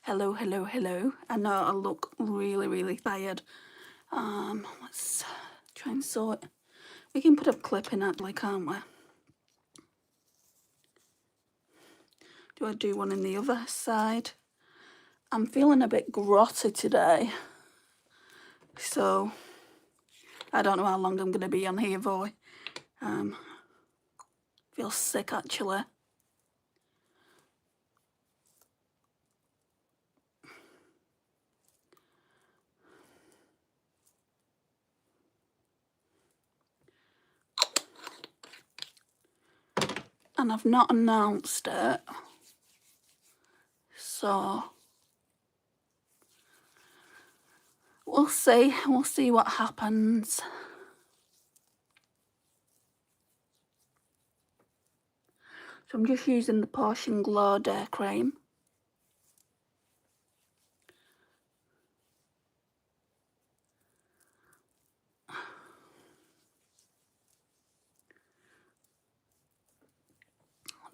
Hello, hello, hello. I know I look really tired. Let's try and sort. We can put a clip in actually, can't we? Do I do one in the other side? I'm feeling a bit grotty today, so I don't know how long I'm going to be on here for. Feel sick actually. And I've not announced it, so we'll see. We'll see what happens. So I'm just using the Portion Glow Day Cream.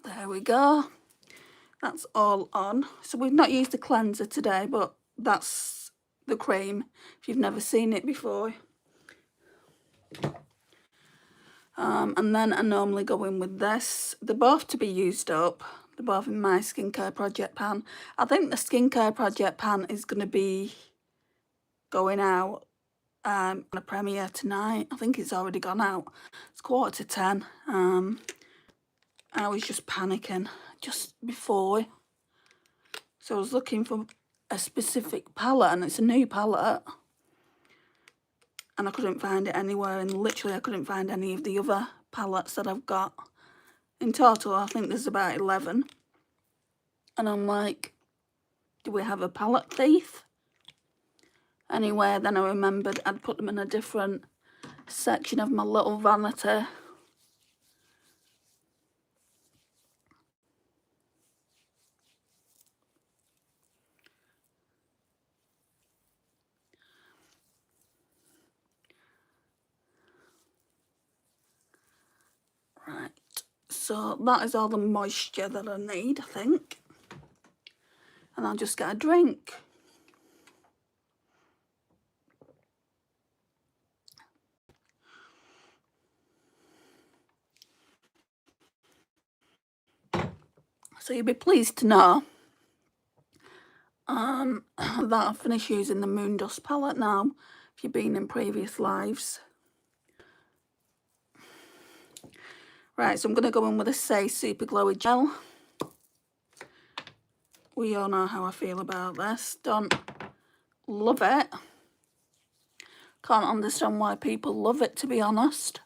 There we go. That's all on. So we've not used the cleanser today, but that's the cream if you've never seen it before. And then I normally go in with this. They're both to be used up. They're both in my skincare project pan. I think the skincare project pan is going to be going out on a premiere tonight. I think it's already gone out. It's 9:45. I was just panicking just before. So I was looking for a specific palette, and it's a new palette. And I couldn't find it anywhere, and literally I couldn't find any of the other palettes that I've got. In total, I think there's about 11. And I'm like, do we have a palette thief? Anyway, then I remembered I'd put them in a different section of my little vanity. Right, so that is all the moisture that I need, I think. And I'll just get a drink. So you'll be pleased to know that I've finished using the Moon Dust palette now, if you've been in previous lives. Right, so I'm going to go in with a Say Super Glowy Gel. We all know how I feel about this. Don't love it. Can't understand why people love it, to be honest.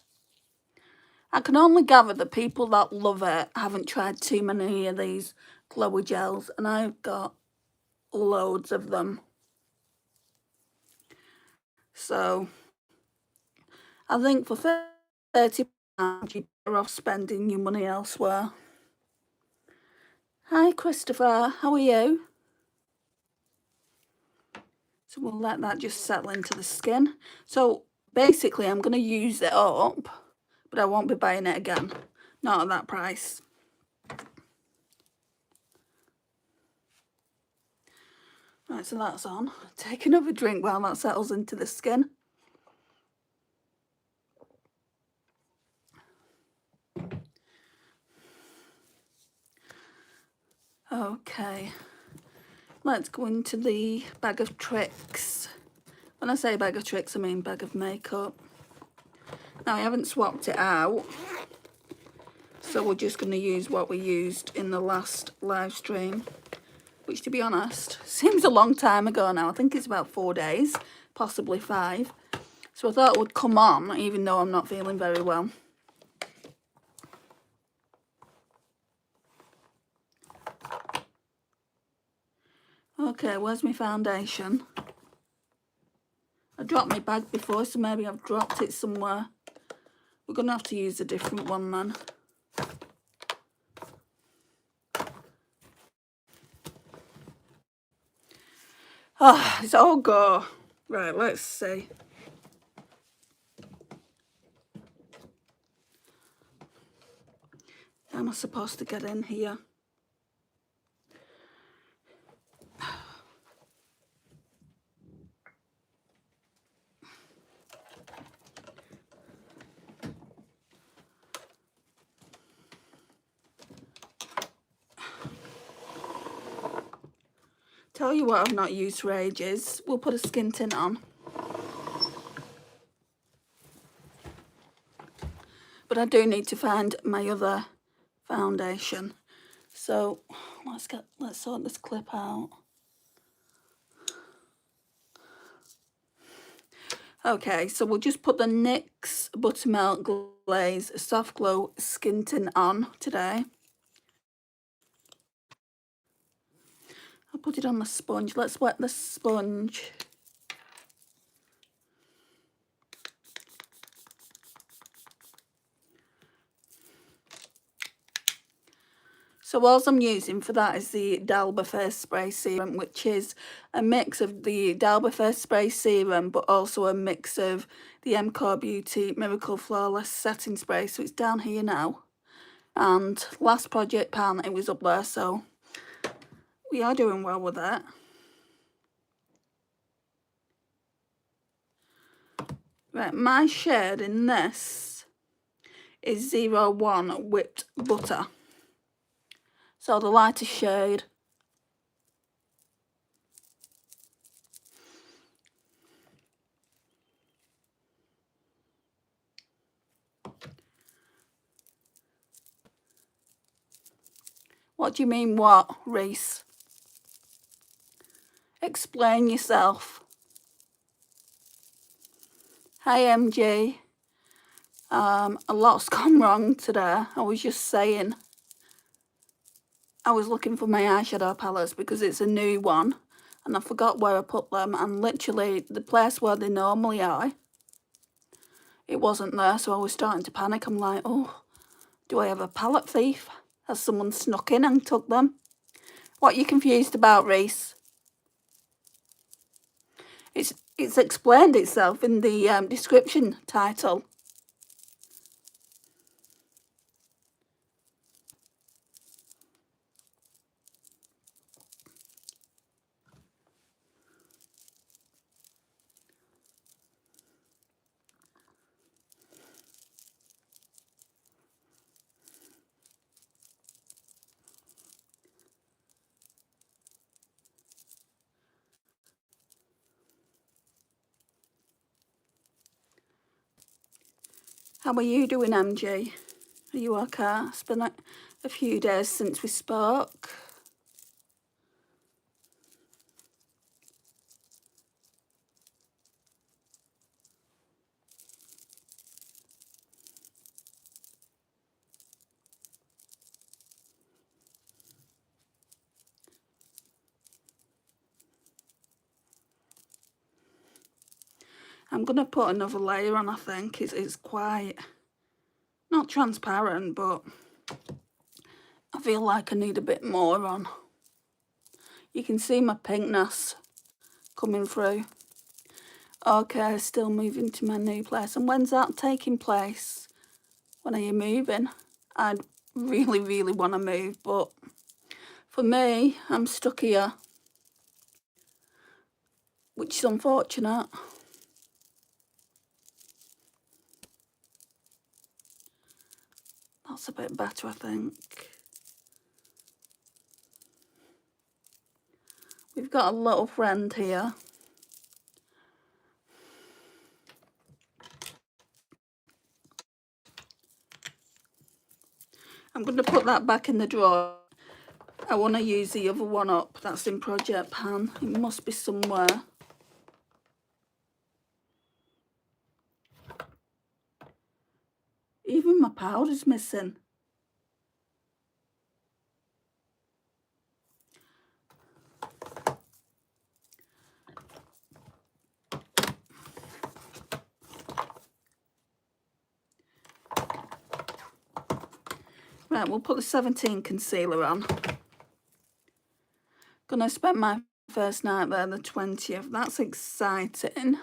I can only gather that people that love it haven't tried too many of these glowy gels, and I've got loads of them. So I think for £30 you're better off spending your money elsewhere. Hi Christopher, how are you? So we'll let that just settle into the skin. So basically I'm going to use it up, but I won't be buying it again. Not at that price. Right, so that's on. Take another drink while that settles into the skin. Okay, let's go into the bag of tricks. When I say bag of tricks, I mean bag of makeup. Now I haven't swapped it out, so we're just going to use what we used in the last live stream, which, to be honest, seems a long time ago now. I think it's about 4 days, possibly 5. So I thought it would come on, even though I'm not feeling very well. Okay, where's my foundation? I dropped my bag before, so maybe I've dropped it somewhere. We're going to have to use a different one then. Ah, it's all go. Right, let's see. How am I supposed to get in here? Tell you what I've not used for ages. We'll put a skin tint on. But I do need to find my other foundation. So let's sort this clip out. Okay, so we'll just put the NYX Buttermilk Glaze Soft Glow Skin Tint on today. I'll put it on the sponge. Let's wet the sponge. So all I'm using for that is the Dalba Face Spray Serum, which is a mix of the Dalba Face Spray Serum, but also a mix of the MCore Beauty Miracle Flawless Setting Spray. So it's down here now. And last project pan, it was up there, so we are doing well with it. Right, my shade in this is 01 Whipped Butter. So the lighter shade. What do you mean what, Reese? Explain yourself. Hi MG. A lot's gone wrong today. I was just saying. I was looking for my eyeshadow palettes because it's a new one. And I forgot where I put them. And literally the place where they normally are, it wasn't there. So I was starting to panic. I'm like, oh, do I have a palette thief? Has someone snuck in and took them? What are you confused about, Reese? It's explained itself in the description title. How are you doing, MG? Are you okay? It's been a few days since we spoke. I'm going to put another layer on, I think. It's quite, not transparent, but I feel like I need a bit more on. You can see my pinkness coming through. Okay, still moving to my new place. And when's that taking place? When are you moving? I'd really, really want to move, but for me, I'm stuck here, which is unfortunate. That's a bit better, I think. We've got a little friend here. I'm going to put that back in the drawer. I want to use the other one up. That's in Project Pan. It must be somewhere. Even my powder's missing. Right, we'll put the 17 concealer on. Gonna spend my first night there, the 20th. That's exciting.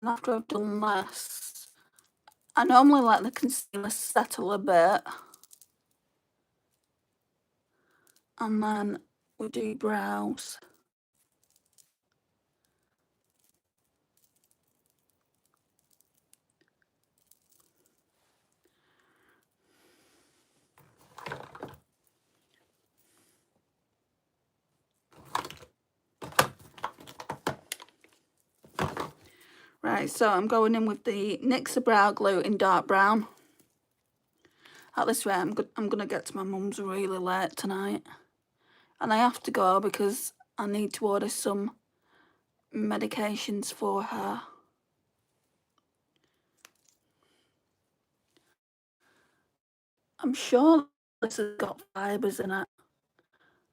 And after I've done this, I normally let the concealer settle a bit. And then we'll do brows. Right, so I'm going in with the NYX brow glue in dark brown. At this rate, I'm going to get to my mum's really late tonight. And I have to go because I need to order some medications for her. I'm sure this has got fibres in it.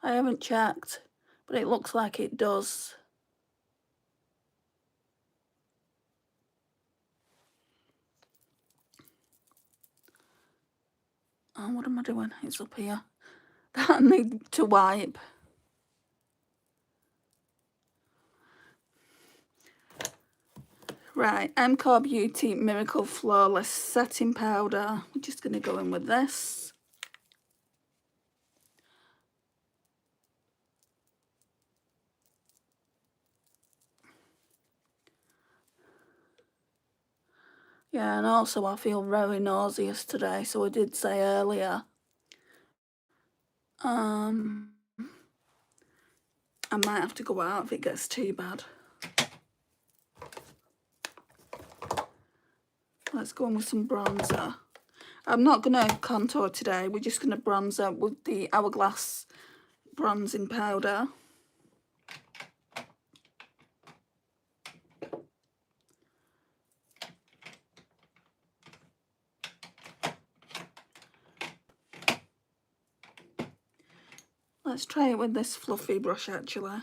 I haven't checked, but it looks like it does. Oh, what am I doing? It's up here. I need to wipe. Right, MCO Beauty Miracle Flawless Setting Powder. We're just going to go in with this. Yeah, and also I feel very nauseous today, so I did say earlier. I might have to go out if it gets too bad. Let's go in with some bronzer. I'm not going to contour today. We're just going to bronze up with the Hourglass bronzing powder. Let's try it with this fluffy brush actually.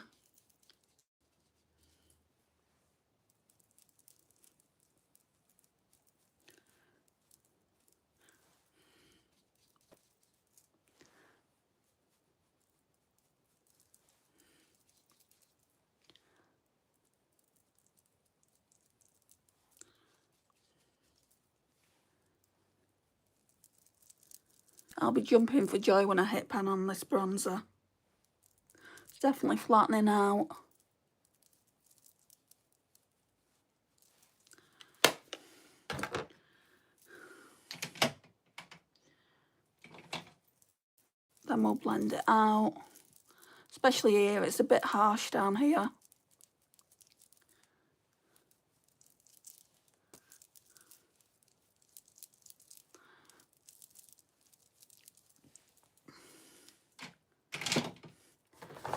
I'll be jumping for joy when I hit pan on this bronzer. It's definitely flattening out. Then we'll blend it out. Especially here, it's a bit harsh down here.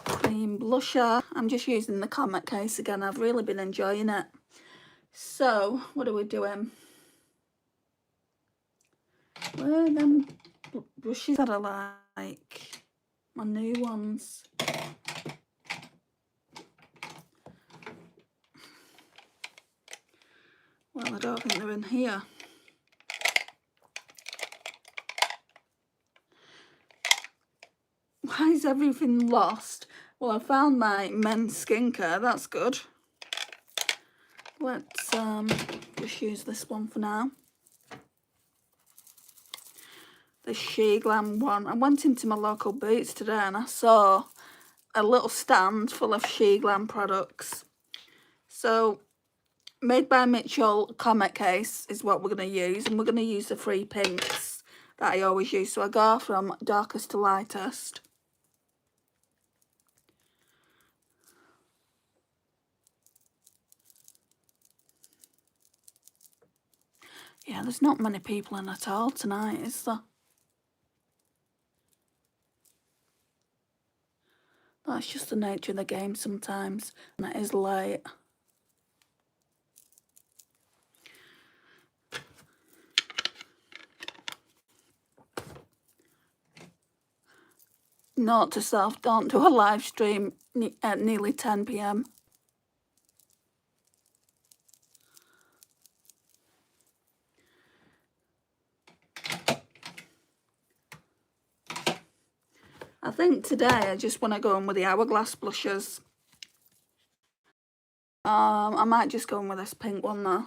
Cream blusher. I'm just using the Comet case again. I've really been enjoying it. So, what are we doing? Where are them brushes that I like? My new ones. Well, I don't think they're in here. Why is everything lost? Well, I found my men's skincare. That's good. Let's just use this one for now. The She Glam one. I went into my local Boots today and I saw a little stand full of She Glam products. So, Made by Mitchell Comet case is what we're going to use. And we're going to use the 3 pinks that I always use. So I go from darkest to lightest. Yeah, there's not many people in at all tonight, is there? That's just the nature of the game sometimes, and it is late. Note to self, don't do a live stream at nearly 10 PM. I think today I just want to go in with the Hourglass blushes. I might just go in with this pink one though.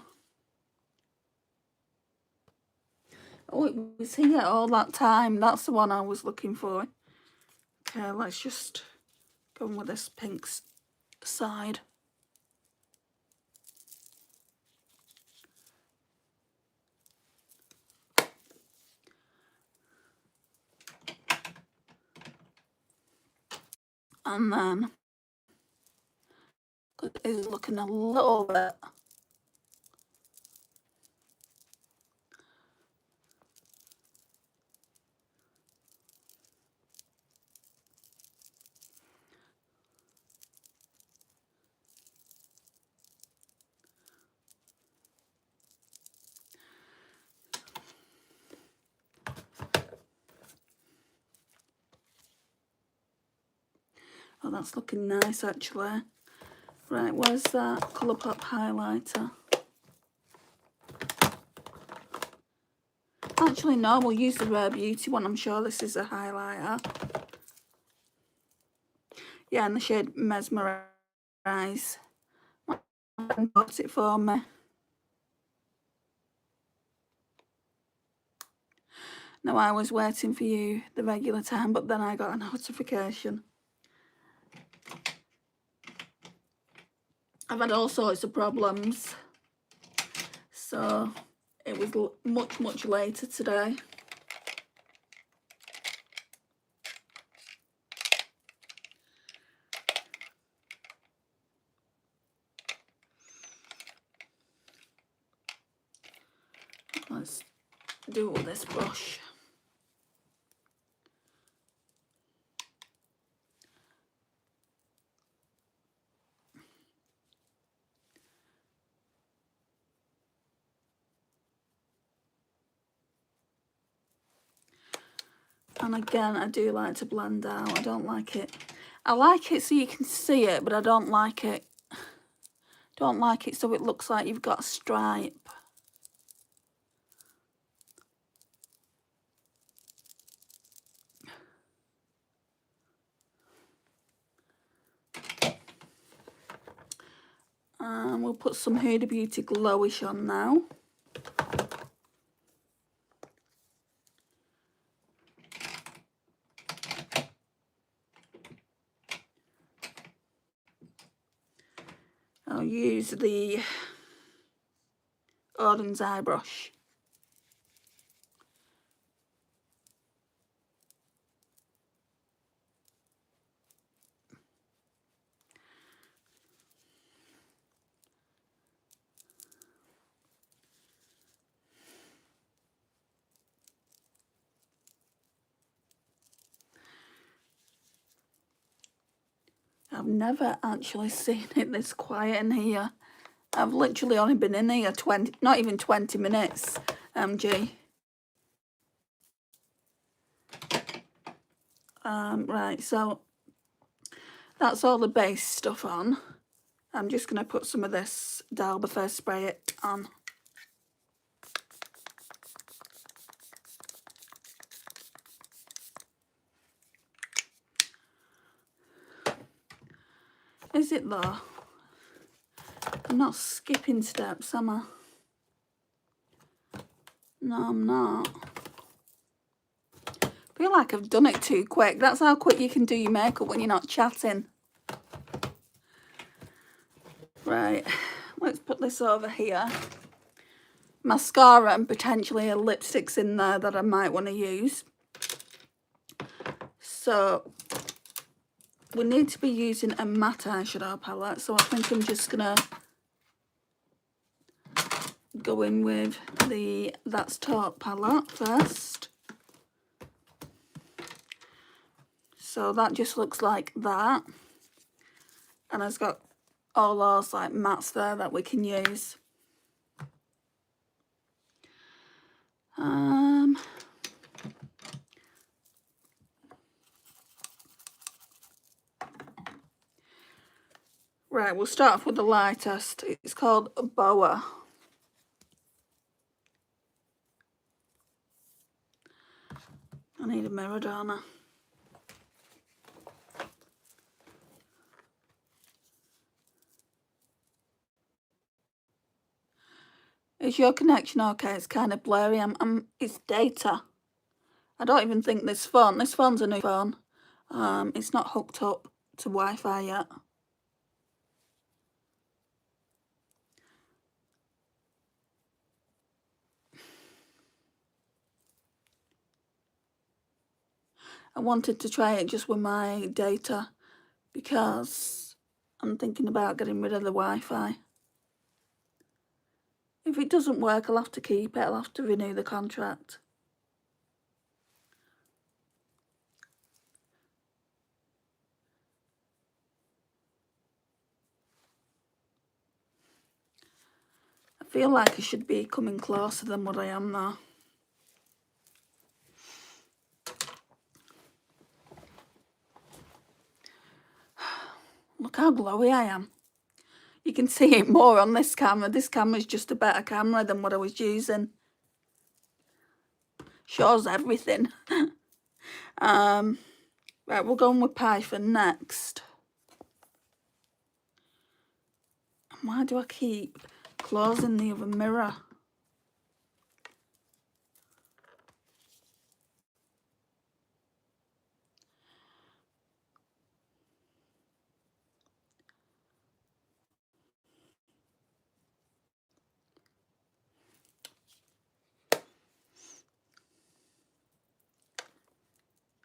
Oh, it was here all that time. That's the one I was looking for. Okay, let's just Going with this pink side. And then, it is looking a little bit oh, that's looking nice actually. Right, where's that Colourpop highlighter? Actually, no, we'll use the Rare Beauty one. I'm sure this is a highlighter. Yeah, in the shade Mesmerize. Bought it for me. Now, I was waiting for you the regular time, but then I got a notification. I've had all sorts of problems, so it was much later today. Let's do it with this brush. And again, I do like to blend out. I don't like it. I like it so you can see it, but I don't like it. Don't like it so it looks like you've got a stripe. And we'll put some Huda Beauty Glowish on now. I'll use the Arden's eye brush. I've never actually seen it this quiet in here. I've literally only been in here not even 20 minutes, MG. Right, so that's all the base stuff on. I'm just going to put some of this Dalbafir Spray It on. Is it though? I'm not skipping steps, am I? No, I'm not. I feel like I've done it too quick. That's how quick you can do your makeup when you're not chatting. Right, let's put this over here. Mascara and potentially a lipstick's in there that I might want to use. So we need to be using a matte eyeshadow palette, so I think I'm just gonna go in with the That's Taupe palette first. So that just looks like that, and it's got all those like mattes there that we can use. Right, we'll start off with the lightest. It's called Boa. I need a mirror, don't I? Is your connection okay? It's kind of blurry. It's data. I don't even think this phone's a new phone. It's not hooked up to Wi-Fi yet. I wanted to try it just with my data because I'm thinking about getting rid of the Wi-Fi. If it doesn't work, I'll have to keep it. I'll have to renew the contract. I feel like I should be coming closer than what I am now. Look how glowy I am. You can see it more on this camera. This camera is just a better camera than what I was using. Shows everything. Right, we're going with Python next. Why do I keep closing the other mirror?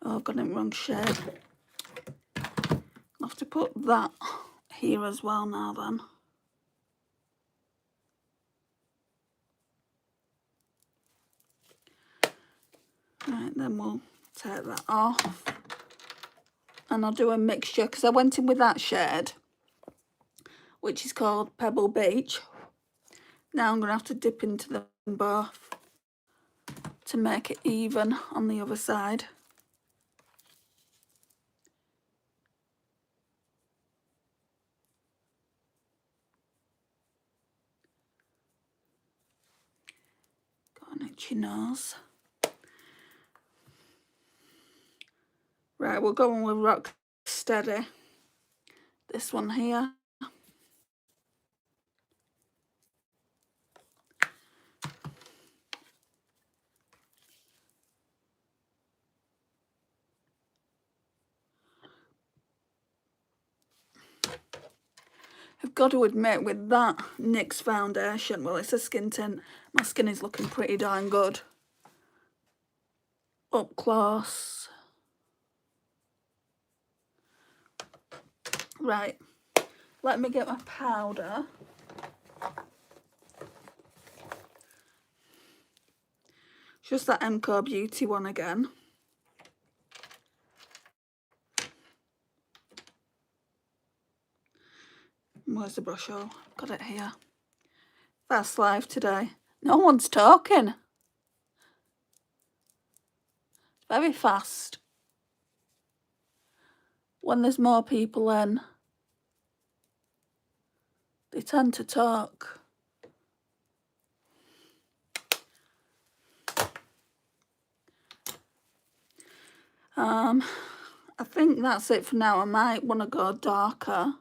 Oh, I've got it in the wrong shade. I'll have to put that here as well now then. Right, then we'll take that off. And I'll do a mixture because I went in with that shade, which is called Pebble Beach. Now I'm going to have to dip into them both to make it even on the other side. Got an itchy nose. Right, we're going with Rock Steady. This one here. I've got to admit, with that NYX foundation, well, it's a skin tint, my skin is looking pretty darn good. Up close. Right, let me get my powder. Just that MCO Beauty one again. Where's the brush? Oh, got it here. Fast live today. No one's talking. Very fast. When there's more people in, they tend to talk. I think that's it for now. I might want to go darker.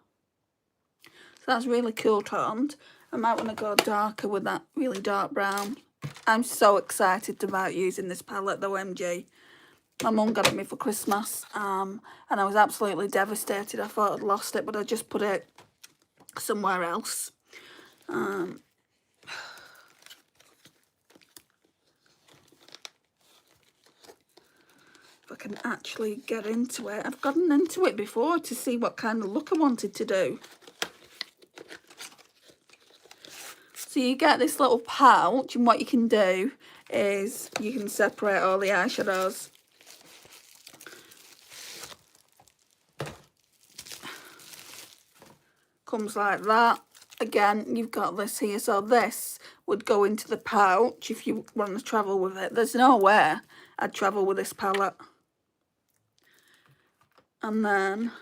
So that's really cool toned. I might want to go darker with that really dark brown. I'm so excited about using this palette though, MG. My mum got it me for Christmas, and I was absolutely devastated. I thought I'd lost it, but I just put it somewhere else. If I can actually get into it. I've gotten into it before to see what kind of look I wanted to do. So you get this little pouch, and what you can do is you can separate all the eyeshadows. Comes like that. Again, you've got this here, so this would go into the pouch if you want to travel with it. There's nowhere I'd travel with this palette. And then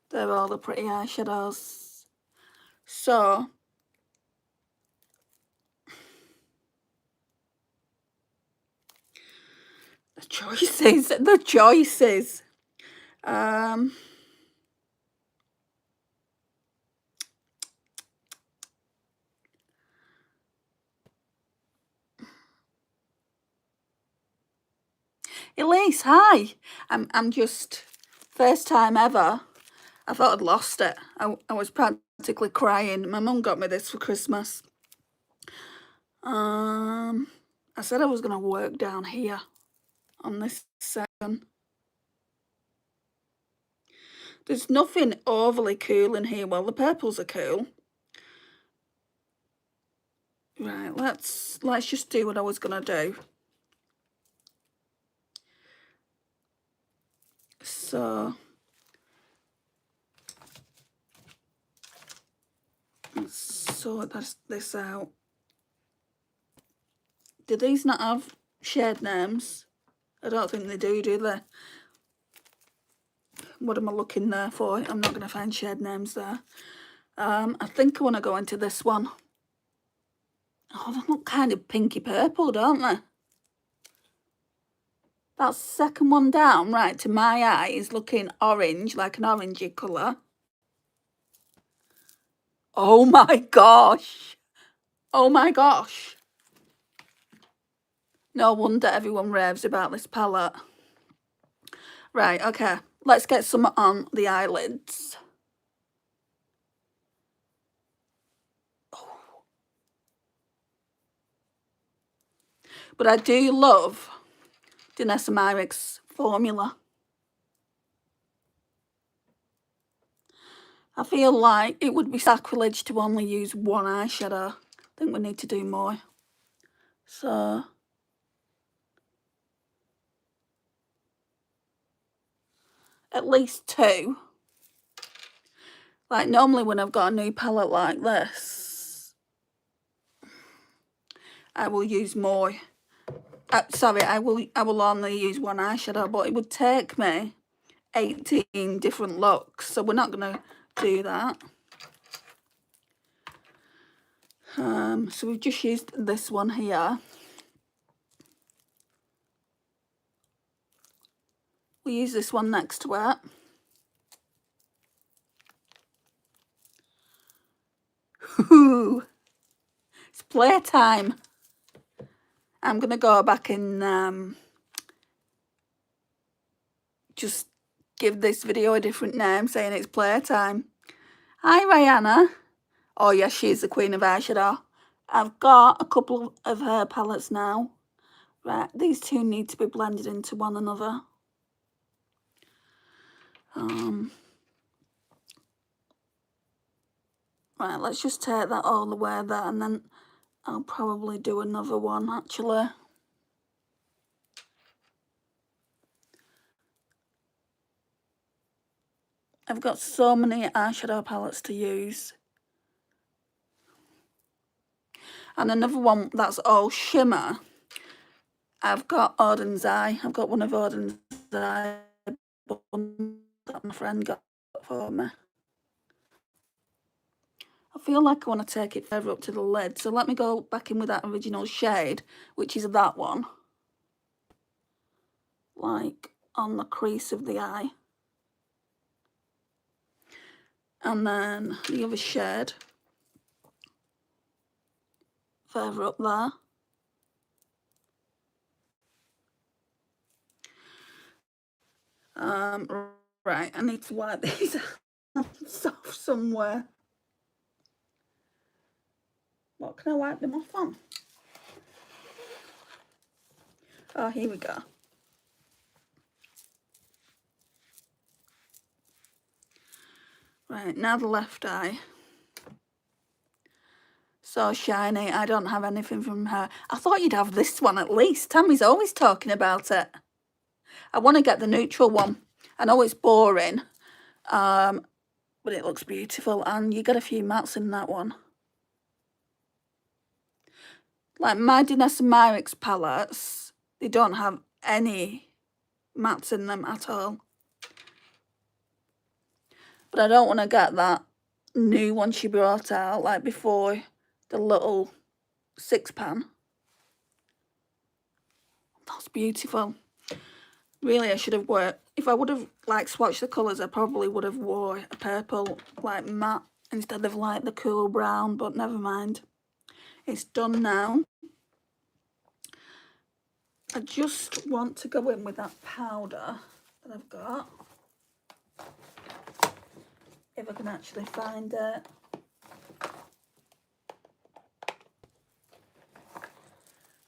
there are all the pretty eyeshadows. So the choices. Elise, hi. I'm just First time ever. I thought I'd lost it. I was practically crying. My mum got me this for Christmas. I said I was going to work down here on this section. There's nothing overly cool in here. Well, the purples are cool. Right, let's just do what I was going to do. So let's sort this out. Do these not have shade names? I don't think they do they? What am I looking there for? I'm not going to find shade names there. I think I want to go into this one. Oh, they look kind of pinky purple, don't they? That second one down, right, to my eye, is looking orange, like an orangey colour. Oh my gosh. Oh my gosh. No wonder everyone raves about this palette. Right, okay. Let's get some on the eyelids. Oh. But I do love Danesssa Myricks formula. I feel like it would be sacrilege to only use one eyeshadow. I think we need to do more. So at least two. Like normally when I've got a new palette like this, I will use more. Sorry, I will only use one eyeshadow, but it would take me 18 different looks, so we're not going to do that. So we've just used this one here. We use this one next to it. Ooh, it's playtime. I'm going to go back and just give this video a different name, saying it's playtime. Hi, Rihanna. Oh, yes, she's the queen of eyeshadow. I've got a couple of her palettes now. Right, these two need to be blended into one another. Right, let's just take that all the way there, and then I'll probably do another one, actually. I've got so many eyeshadow palettes to use. And another one that's all shimmer. I've got Odin's Eye. I've got one of Odin's Eye that my friend got for me. I feel like I want to take it further up to the lid. So let me go back in with that original shade, which is that one. Like on the crease of the eye. And then the other shade further up there. Right, I need to wipe these off somewhere. What can I wipe them off on? Oh, here we go. Right, now the left eye. So shiny. I don't have anything from her. I thought you'd have this one at least. Tammy's always talking about it. I want to get the neutral one. I know it's boring, but it looks beautiful, and you get a few mattes in that one. Like my Danesssa Myricks palettes, they don't have any mattes in them at all. But I don't want to get that new one she brought out, like before, the little 6-pan. That's beautiful. Really, I should have worn, if I would have like swatched the colours, I probably would have wore a purple like matte instead of like the cool brown, but never mind. It's done now. I just want to go in with that powder that I've got. if I can actually find it.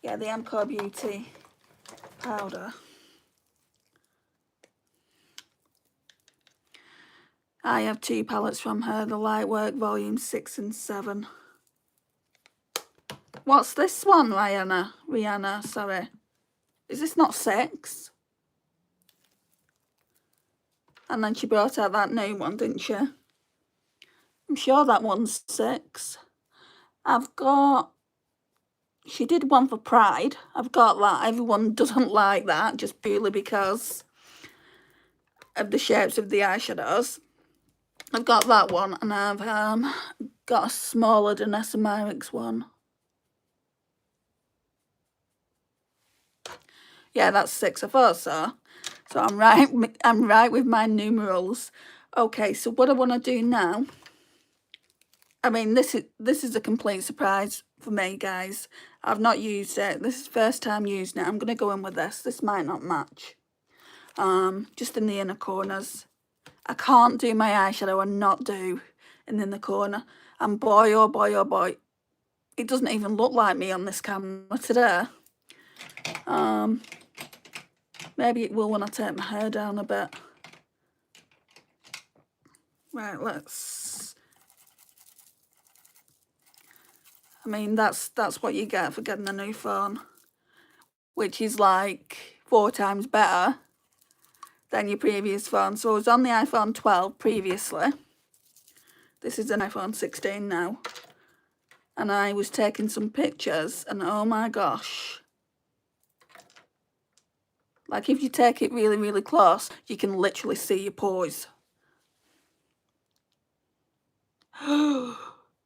Yeah, the MCore Beauty powder. I have 2 palettes from her, the Lightwork Volume 6 and 7. What's this one, Rihanna, sorry. Is this not 6? And then she brought out that new one, didn't she? I'm sure that one's 6. I've got... She did one for Pride. I've got that. Everyone doesn't like that, just purely because of the shapes of the eyeshadows. I've got that one, and I've got a smaller Danesssa Myricks one. Yeah, that's 6. I thought so. So I'm right with my numerals. Okay, so what I want to do now, I mean, this is a complete surprise for me, guys. I've not used it. This is the first time using it. I'm going to go in with this. This might not match. Just in the inner corners. I can't do my eyeshadow and not do in the inner corner. And boy, oh boy, oh boy, it doesn't even look like me on this camera today. Maybe it will when I take my hair down a bit. Right, let's... I mean, that's what you get for getting a new phone, which is like 4 times better than your previous phone. So I was on the iPhone 12 previously. This is an iPhone 16 now. And I was taking some pictures, and oh my gosh. Like, if you take it really, really close, you can literally see your pores.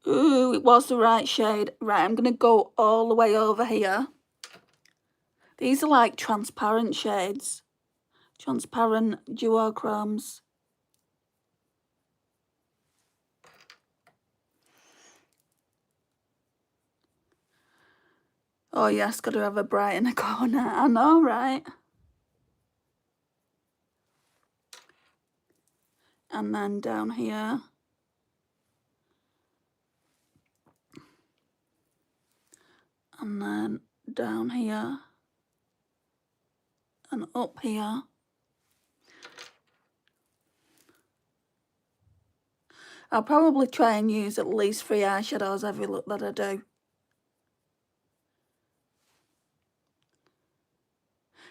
Ooh, it was the right shade. Right, I'm going to go all the way over here. These are like transparent shades. Transparent duochromes. Oh yes, got to have a bright in the corner. I know, right? And then down here. And then down here. And up here. I'll probably try and use at least 3 eyeshadows every look that I do.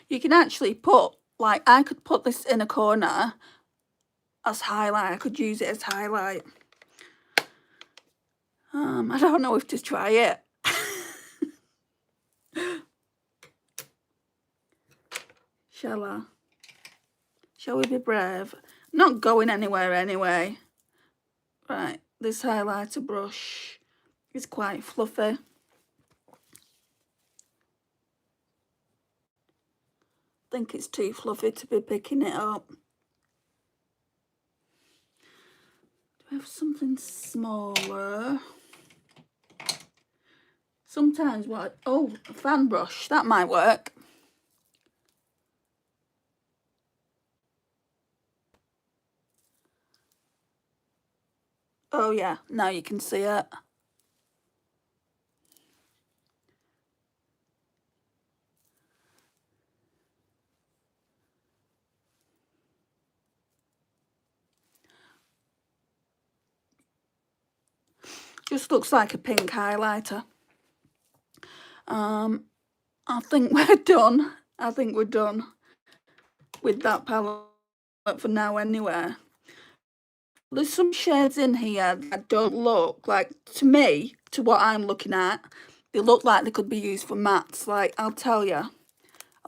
You can actually put, like, I could put this in a corner as highlight. I could use it as highlight. I don't know if to try it. Shall I? Shall we be brave? Not going anywhere anyway. Right, this highlighter brush is quite fluffy. I think it's too fluffy to be picking it up. Do I have something smaller? Sometimes what? Oh, a fan brush. That might work. Oh yeah, now you can see it. Just looks like a pink highlighter. I think we're done. I think we're done with that palette for now anyway. There's some shades in here that don't look like, to me, to what I'm looking at, they look like they could be used for mattes. Like, I'll tell you.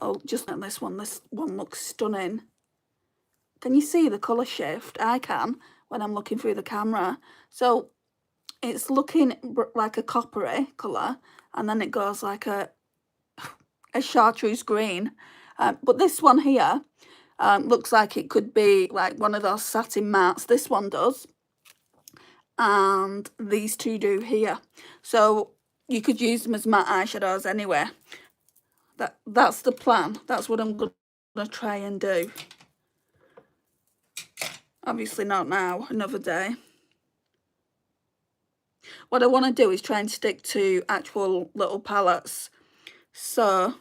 Oh, just like this one. This one looks stunning. Can you see the colour shift? I can when I'm looking through the camera. So it's looking like a coppery colour, and then it goes like a chartreuse green. But this one here looks like it could be like one of those satin mattes. This one does. And these two do here. So you could use them as matte eyeshadows anyway. That's the plan. That's what I'm going to try and do. Obviously not now, another day. What I want to do is try and stick to actual little palettes. So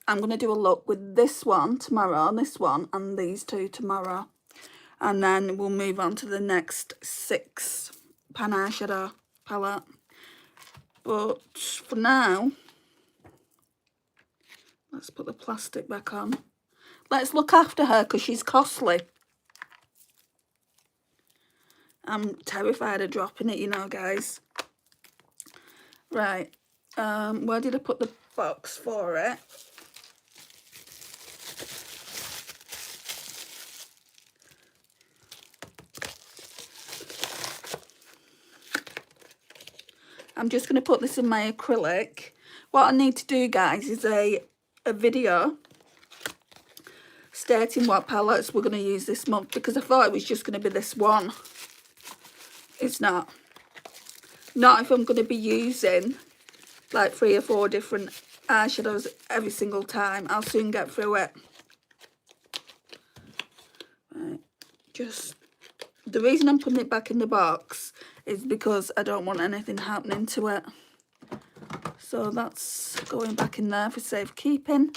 I'm going to do a look with this one tomorrow, this one, and these two tomorrow. And then we'll move on to the next 6 pan eyeshadow palette. But for now, let's put the plastic back on. Let's look after her because she's costly. I'm terrified of dropping it, you know, guys. Right. Where did I put the box for it? I'm just going to put this in my acrylic. What I need to do, guys, is a video stating what palettes we're going to use this month, because I thought it was just going to be this one. It's not. Not if I'm going to be using like 3 or 4 different eyeshadows every single time. I'll soon get through it. Right. Just the reason I'm putting it back in the box is because I don't want anything happening to it. So that's going back in there for safekeeping.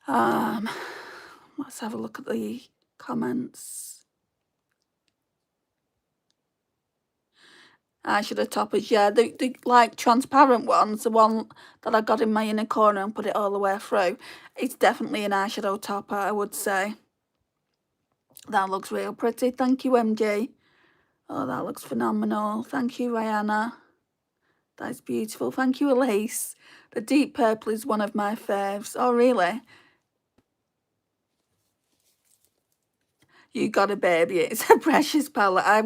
Let's have a look at the comments. Eyeshadow toppers, yeah, the like transparent ones, the one that I got in my inner corner and put it all the way through. It's definitely an eyeshadow topper, I would say. That looks real pretty. Thank you, MG. Oh, that looks phenomenal. Thank you, Rihanna. That's beautiful. Thank you, Elise. The deep purple is one of my faves. Oh, really? You got a baby. It's a precious palette. I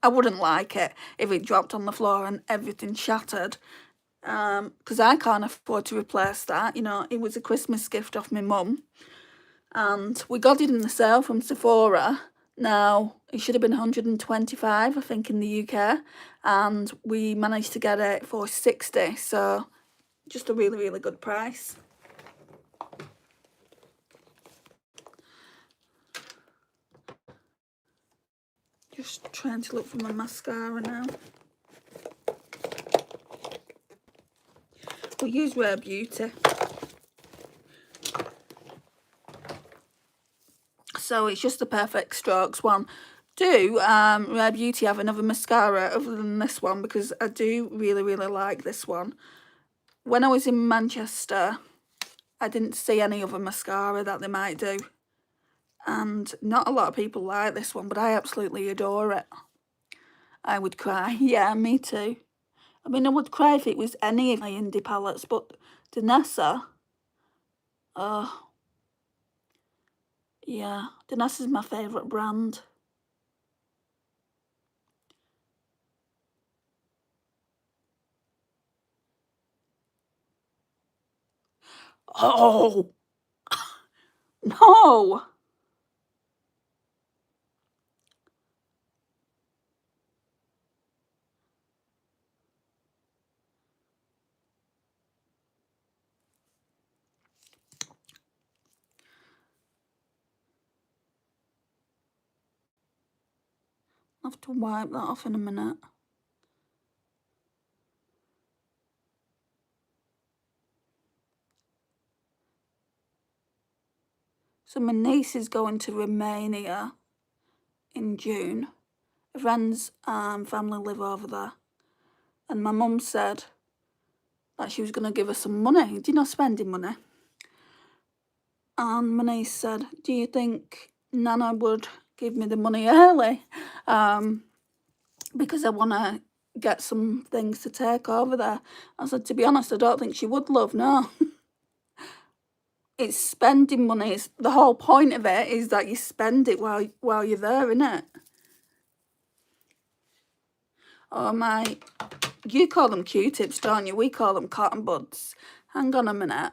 wouldn't like it if it dropped on the floor and everything shattered. Because I can't afford to replace that. You know, it was a Christmas gift off my mum. And we got it in the sale from Sephora. Now, it should have been 125, I think, in the UK. And we managed to get it for 60. So, just a really, really good price. Just trying to look for my mascara now. We'll use Rare Beauty. So it's just the Perfect Strokes one. Do Rare Beauty have another mascara other than this one? Because I do really, really like this one. When I was in Manchester, I didn't see any other mascara that they might do. And not a lot of people like this one, but I absolutely adore it. I would cry. Yeah, me too. I mean, I would cry if it was any of my indie palettes, but Danesssa, yeah, Danessa's my favourite brand. Oh, no. I'll have to wipe that off in a minute. So my niece is going to Romania in June. Her friends and family live over there. And my mum said that she was going to give her some money. Do you know, spending money? And my niece said, do you think Nana would give me the money early? Because I want to get some things to take over there. I said, to be honest, I don't think she would, love, no. It's spending money. It's, the whole point of it is that you spend it while you're there, innit? Oh, my... You call them Q-tips, don't you? We call them cotton buds. Hang on a minute.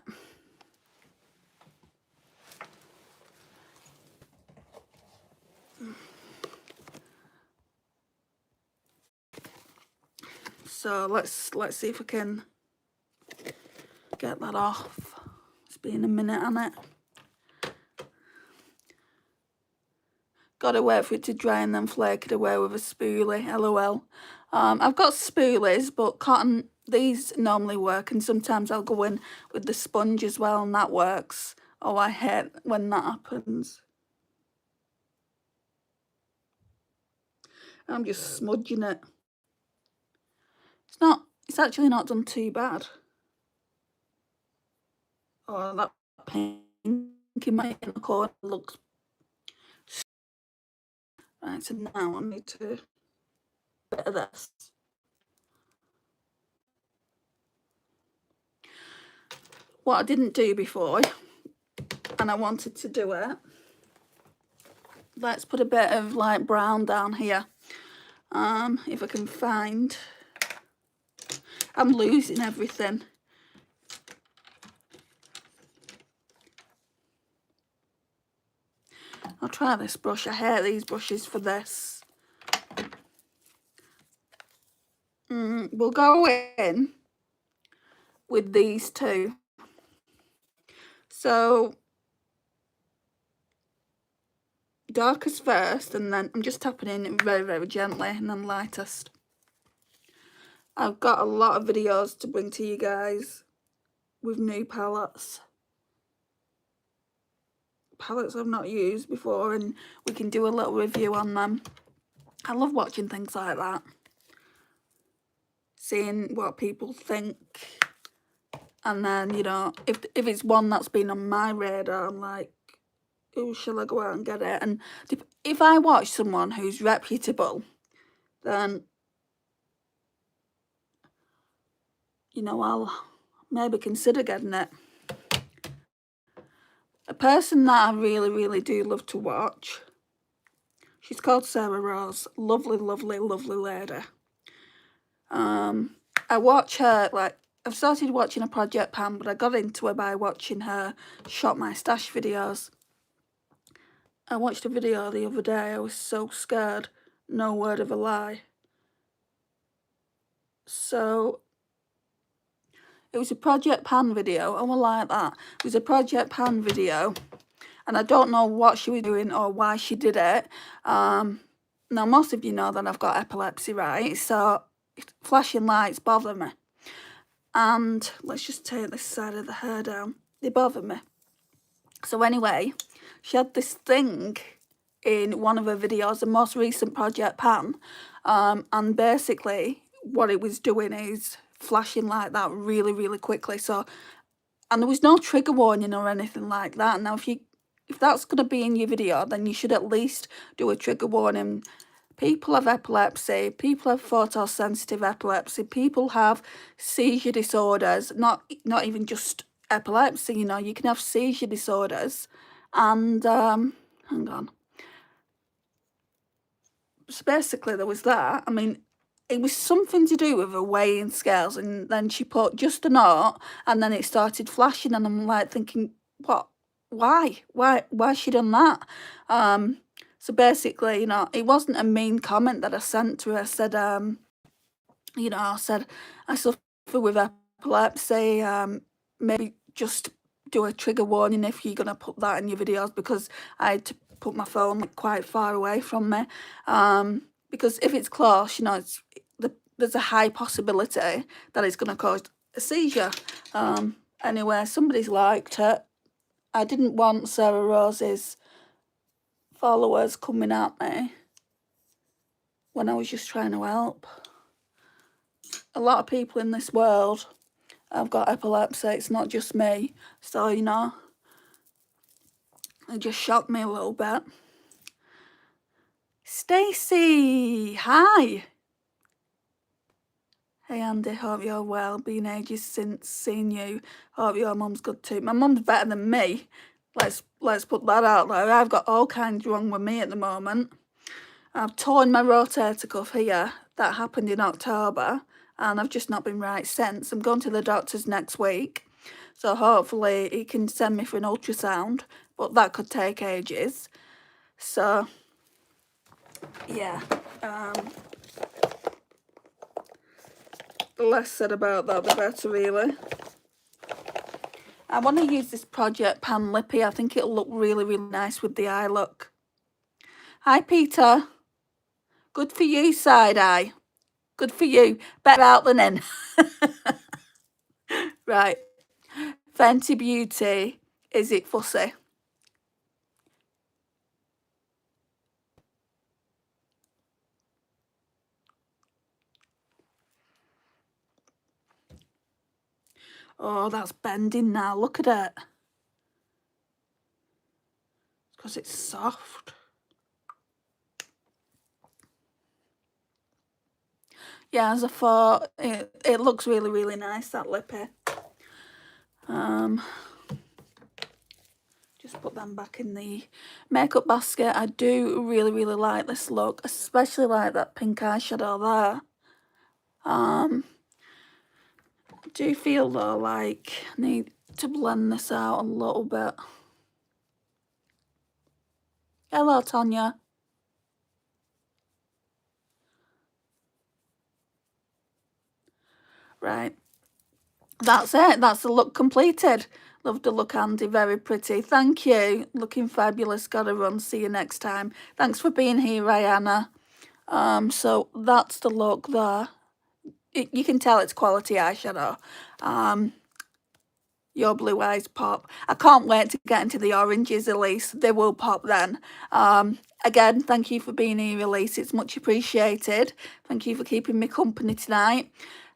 So let's see if I can get that off. It's been a minute on it. Gotta wait for it to dry and then flake it away with a spoolie, LOL. I've got spoolies, but cotton, these normally work, and sometimes I'll go in with the sponge as well, and that works. Oh, I hate when that happens. I'm just smudging it. It's actually not done too bad. Oh, that pink in my inner corner looks... Right, so now I need to... bit of this. What I didn't do before, and I wanted to do it, let's put a bit of light brown down here. If I can find... I'm losing everything. I'll try this brush. I hate these brushes for this. We'll go in with these two. So darkest first, and then I'm just tapping in very, very gently, and then lightest. I've got a lot of videos to bring to you guys with new palettes. Palettes I've not used before, and we can do a little review on them. I love watching things like that. Seeing what people think. And then, you know, if it's one that's been on my radar, I'm like, oh, shall I go out and get it? And if I watch someone who's reputable, then, you know, I'll maybe consider getting it. A person that I really, really do love to watch, she's called Sarah Rose. Lovely, lovely, lovely lady. I watch her, like, I've started watching a Project Pan, but I got into her by watching her Shop My Stash videos. I watched a video the other day, I was so scared, no word of a lie. So, it was a Project Pan video, I will like that. It was a Project Pan video, and I don't know what she was doing or why she did it. Now, most of you know that I've got epilepsy, right? So, flashing lights bother me. And let's just take this side of the hair down. They bother me. So anyway, she had this thing in one of her videos, the most recent Project Pan. And basically what it was doing is flashing like that really, really quickly. So, and there was no trigger warning or anything like that. Now, if that's going to be in your video, then you should at least do a trigger warning. People have epilepsy, people have photosensitive epilepsy, people have seizure disorders, not even just epilepsy, you know, you can have seizure disorders. And, hang on. So basically there was that. I mean, it was something to do with her weighing scales, and then she put just a note, and then it started flashing, and I'm like thinking, what? Why she done that? So basically, you know, it wasn't a mean comment that I sent to her. I said, you know, I said, I suffer with epilepsy, maybe just do a trigger warning if you're going to put that in your videos, because I had to put my phone quite far away from me. Because if it's close, you know, there's a high possibility that it's going to cause a seizure. Anyway, somebody's liked it. I didn't want Sarah Rose's followers coming at me when I was just trying to help. A lot of people in this world have got epilepsy, it's not just me. So, you know, it just shocked me a little bit. Stacey, hi. Hey Andy, hope you're well. Been ages since seeing you. Hope your mum's good too. My mum's better than me. Let's put that out there. I've got all kinds wrong with me at the moment. I've torn my rotator cuff here. That happened in October, and I've just not been right since. I'm going to the doctor's next week, so hopefully he can send me for an ultrasound, but that could take ages. So, yeah. The less said about that, the better, really. I want to use this Project Pan Lippy. I think it'll look really, really nice with the eye look. Hi, Peter. Good for you, side-eye. Good for you. Better out than in. Right. Fenty Beauty. Is it fussy? Oh, that's bending now. Look at it. Because it's soft. Yeah, as I thought, it looks really, really nice, that lippy. Just put them back in the makeup basket. I do really, really like this look, especially like that pink eyeshadow there. I do feel though like I need to blend this out a little bit. Hello, Tanya. Right. That's it. That's the look completed. Love the look, Andy. Very pretty. Thank you. Looking fabulous. Gotta run. See you next time. Thanks for being here, Rihanna. So that's the look there. You can tell it's quality eyeshadow. Your blue eyes pop. I can't wait to get into the oranges, Elise. They will pop then. Again, thank you for being here, Elise. It's much appreciated. Thank you for keeping me company tonight.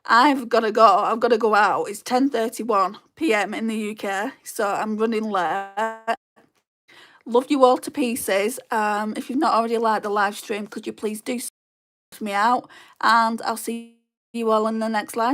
I've got to go. I've got to go out. It's 10:31 p.m. in the UK, so I'm running late. Love you all to pieces. If you've not already liked the live stream, could you please do me out? And I'll see you all in the next live